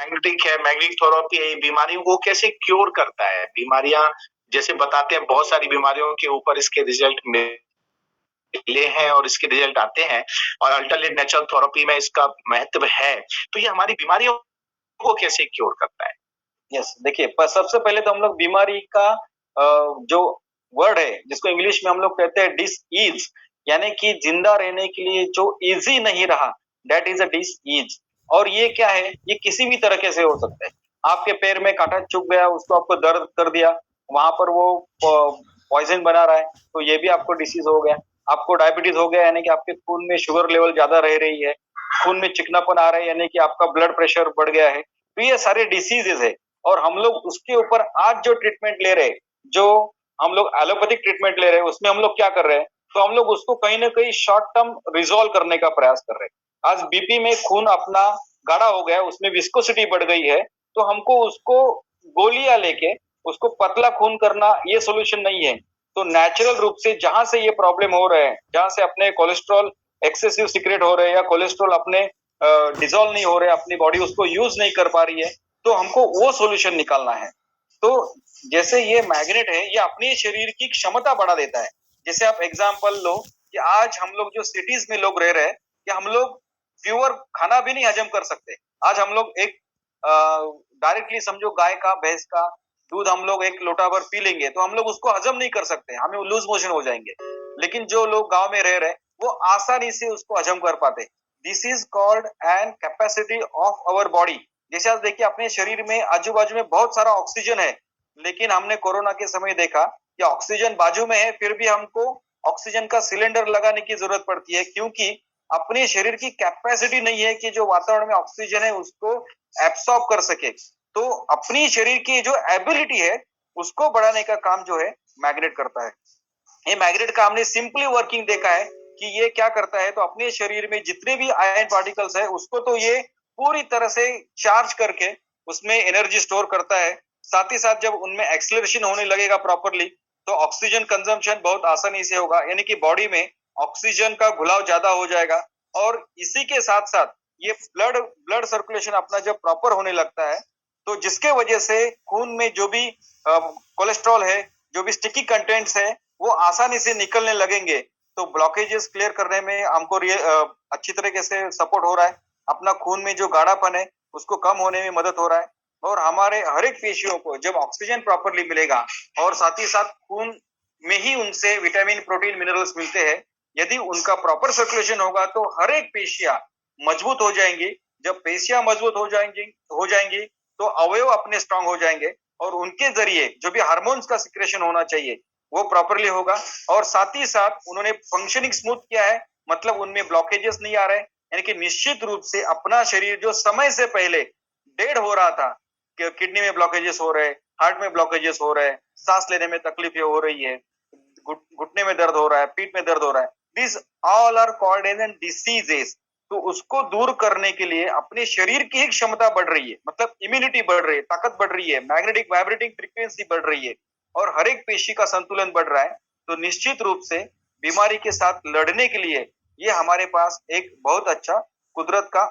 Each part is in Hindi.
मैग्नेटिक है, मैग्नेटिक थेरेपी है, ये बीमारियों को कैसे क्योर करता है? बीमारियाँ जैसे बताते हैं बहुत सारी बीमारियों के ऊपर इसके रिजल्ट मिले हैं और इसके रिजल्ट आते हैं और अल्टरनेट नेचुरल थेरेपी में इसका महत्व है। तो ये हमारी बीमारियों को कैसे क्योर करता है? यस, देखिए सबसे पहले तो हम लोग बीमारी का जो वर्ड है जिसको इंग्लिश में हम लोग कहते हैं डिसईज, यानी कि जिंदा रहने के लिए जो इजी नहीं रहा, दैट इज अ डिसईज। और ये क्या है, ये किसी भी तरीके से हो सकता है। आपके पैर में कांटा चुभ गया, उसको आपको दर्द कर दिया, वहां पर वो पॉइजन बना रहा है, तो ये भी आपको डिसीज हो गया। आपको डायबिटीज हो गया, यानी कि आपके खून में शुगर लेवल ज्यादा रह रही है, खून में चिकनापन आ रहा है, यानी कि आपका ब्लड प्रेशर बढ़ गया है। तो ये सारे डिसीजेज है और हम लोग उसके ऊपर आज जो ट्रीटमेंट ले रहे हैं, जो हम लोग एलोपैथिक ट्रीटमेंट ले रहे हैं, उसमें हम लोग क्या कर रहे हैं, तो हम लोग उसको कहीं ना कहीं शॉर्ट टर्म रिजोल्व करने का प्रयास कर रहे हैं। आज बीपी में खून अपना गाढ़ा हो गया, उसमें विस्कोसिटी बढ़ गई है, तो हमको उसको गोलियां लेके उसको पतला खून करना ये सोल्यूशन नहीं है। तो नेचुरल रूप से जहां से ये प्रॉब्लम हो रहे हैं, जहां से अपने कोलेस्ट्रॉल एक्सेसिव सिक्रेट हो रहे हैं या कोलेस्ट्रॉल अपने डिसॉल्व नहीं हो रहे, अपनी बॉडी उसको यूज नहीं कर पा रही है, तो हमको वो सॉल्यूशन निकालना है। तो जैसे ये मैग्नेट है, ये अपने शरीर की क्षमता बढ़ा देता है। जैसे आप एग्जांपल लो कि आज हम लोग जो सिटीज में लोग रह रहे हैं, कि हम लोग प्योर खाना भी नहीं हजम कर सकते। आज हम लोग एक डायरेक्टली समझो गाय का, भैंस का दूध हम लोग एक लोटा भर पी लेंगे तो हम लोग उसको हजम नहीं कर सकते, हमें लूज मोशन हो जाएंगे। लेकिन जो लोग गांव में रह रहे हैं, वो आसानी से उसको हजम कर पाते। This is called an capacity of our body. जैसे आप देखिए अपने शरीर में आजू बाजू में बहुत सारा ऑक्सीजन है, लेकिन हमने कोरोना के समय देखा कि ऑक्सीजन बाजू में है, फिर भी हमको ऑक्सीजन का सिलेंडर लगाने की जरूरत पड़ती है, क्योंकि अपने शरीर की कैपेसिटी नहीं है कि जो वातावरण में ऑक्सीजन है उसको एब्सॉर्ब कर सके। तो अपनी शरीर की जो एबिलिटी है उसको बढ़ाने का काम जो है मैग्नेट करता है। ये मैग्नेट का हमने सिंपली वर्किंग देखा है कि ये क्या करता है, तो अपने शरीर में जितने भी आयन पार्टिकल्स है उसको तो ये पूरी तरह से चार्ज करके उसमें एनर्जी स्टोर करता है। साथ ही साथ जब उनमें एक्सेलरेशन होने लगेगा प्रॉपरली, तो ऑक्सीजन कंजम्पशन बहुत आसानी से होगा, यानी कि बॉडी में ऑक्सीजन का घुलाव ज्यादा हो जाएगा। और इसी के साथ साथ ये ब्लड ब्लड सर्कुलेशन अपना जब प्रॉपर होने लगता है, तो जिसके वजह से खून में जो भी कोलेस्ट्रॉल है, जो भी स्टिकी कंटेंट्स है, वो आसानी से निकलने लगेंगे। तो ब्लॉकेजेस क्लियर करने में हमको अच्छी तरीके से सपोर्ट हो रहा है। अपना खून में जो गाढ़ापन है उसको कम होने में मदद हो रहा है। और हमारे हर एक पेशियों को जब ऑक्सीजन प्रॉपरली मिलेगा और साथ ही साथ खून में ही उनसे विटामिन, प्रोटीन, मिनरल्स मिलते हैं, यदि उनका प्रॉपर सर्कुलेशन होगा तो हर एक पेशियां मजबूत हो जाएंगी। जब पेशियां मजबूत हो जाएंगी तो अवयव अपने स्ट्रांग हो जाएंगे और उनके जरिए जो भी हार्मोन्स का सिक्रेशन होना चाहिए वो प्रॉपरली होगा। और साथ ही साथ उन्होंने फंक्शनिंग स्मूथ किया है, मतलब उनमें ब्लॉकेजेस नहीं आ रहे, यानी कि निश्चित रूप से अपना शरीर जो समय से पहले डेड हो रहा था, कि किडनी में ब्लॉकेजेस हो रहे, हार्ट में ब्लॉकेजेस हो रहे, सांस लेने में तकलीफें हो रही है, घुटने में दर्द हो रहा है, पीठ में दर्द हो रहा है, this all are called as an diseases. तो उसको दूर करने के लिए अपने शरीर की ही क्षमता बढ़ रही है, मतलब इम्यूनिटी बढ़ रही है, ताकत बढ़ रही है, मैग्नेटिक वाइब्रेटिंग फ्रीक्वेंसी बढ़ रही है और हर एक पेशी का संतुलन बढ़ रहा है। तो निश्चित रूप से बीमारी के साथ लड़ने के लिए ये हमारे पास एक बहुत अच्छा कुदरत का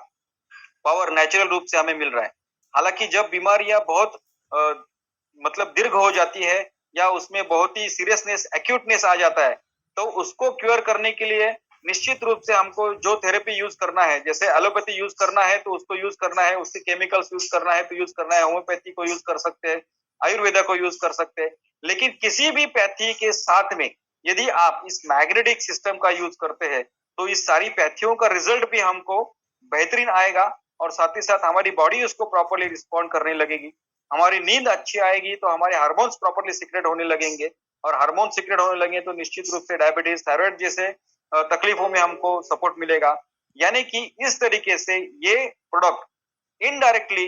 पावर नेचुरल रूप से हमें मिल रहा है। हालांकि जब बीमारियां बहुत मतलब दीर्घ हो जाती है या उसमें बहुत ही सीरियसनेस, एक्यूटनेस आ जाता है, तो उसको क्योर करने के लिए निश्चित रूप से हमको जो थेरेपी यूज करना है, जैसे एलोपैथी यूज करना है तो उसको यूज करना है, उसके केमिकल्स यूज करना है तो यूज करना है, होम्योपैथी को यूज कर सकते हैं, आयुर्वेदा को यूज कर सकते हैं। लेकिन किसी भी पैथी के साथ में यदि आप इस मैग्नेटिक सिस्टम का यूज करते हैं, तो इस सारी पैथियों का रिजल्ट भी हमको बेहतरीन आएगा और साथ ही साथ हमारी बॉडी उसको प्रॉपरली रिस्पॉन्ड करने लगेगी। हमारी नींद अच्छी आएगी तो हमारे हार्मोन्स प्रॉपरली सीक्रेट होने लगेंगे और हार्मोन सीक्रेट होने लगे तो निश्चित रूप से डायबिटीज, थायराइड जैसे तकलीफों में हमको सपोर्ट मिलेगा। यानी कि इस तरीके से ये प्रोडक्ट इनडायरेक्टली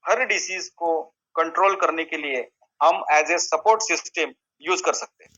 हर डिसीज को कंट्रोल करने के लिए हम as a support system use कर सकते हैं।